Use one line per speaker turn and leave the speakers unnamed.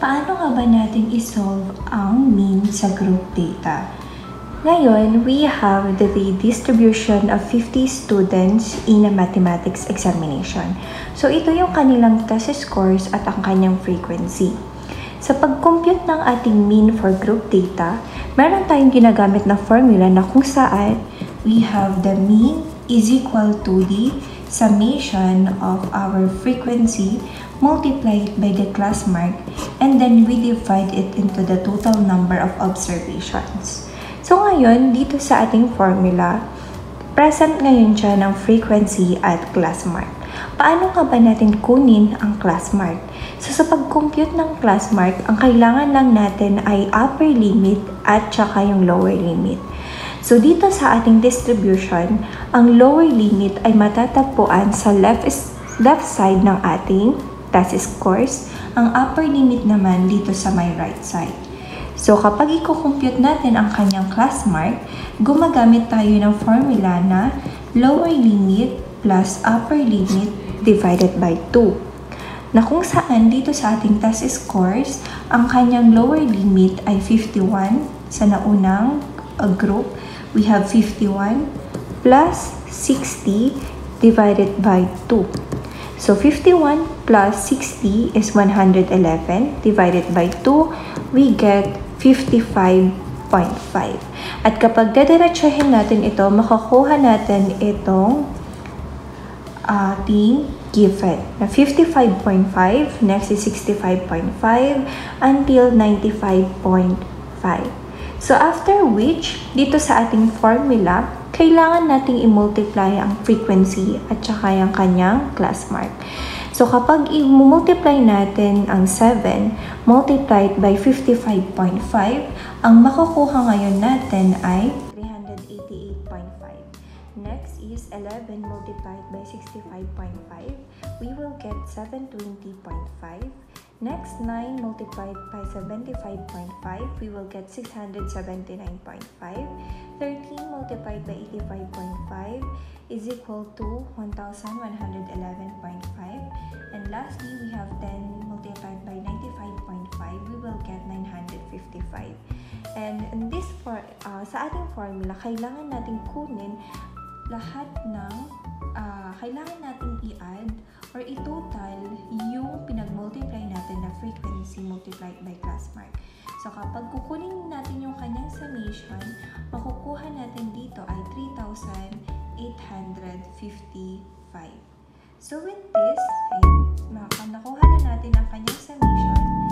Paano nga ba natin isolve ang mean sa group data? Ngayon, we have the distribution of 50 students in a mathematics examination. So, ito yung kanilang test scores at ang kanyang frequency. Sa pag-compute ng ating mean for group data, meron tayong ginagamit na formula na kung saan we have the mean is equal to the summation of our frequency multiplied by the class mark, and then we divide it into the total number of observations. So ngayon, dito sa ating formula, present ngayon siya ng frequency at class mark. Paano nga ba natin kunin ang class mark? So sa pag-compute ng class mark, ang kailangan lang natin ay upper limit at saka yung lower limit. So dito sa ating distribution, ang lower limit ay matatagpuan sa left side ng ating test scores. Ang upper limit naman dito sa my right side. So kapag i-compute natin ang kanyang class mark, gumagamit tayo ng formula na lower limit plus upper limit divided by 2. Na kung saan dito sa ating test scores, ang kanyang lower limit ay 51 sa naunang group. We have 51 plus 60 divided by 2. So 51 plus 60 is 111 divided by 2, we get 55.5. At kapag dediretsahin natin ito, makakuha natin itong ating given na 55.5, next is 65.5 until 95.5. So after which, dito sa ating formula, kailangan nating i-multiply ang frequency at saka yung kanyang class mark. So kapag i-multiply natin ang 7 multiplied by 55.5, ang makukuha ngayon natin ay 388.5. Next is 11 multiplied by 65.5. We will get 720.5. Next, 9 multiplied by 75.5, we will get 679.5. 13 multiplied by 85.5 is equal to 1,111.5. And lastly, we have 10 multiplied by 95.5, we will get 955. And in this sa ating formula, kailangan nating kunin lahat ng kailangan nating i-add or i-total yung pinag-multiply natin na frequency multiplied by class mark. So kapag kukunin natin yung kanyang summation, makukuha natin dito ay 3,855. So with this, nakuha na natin ang kanyang summation.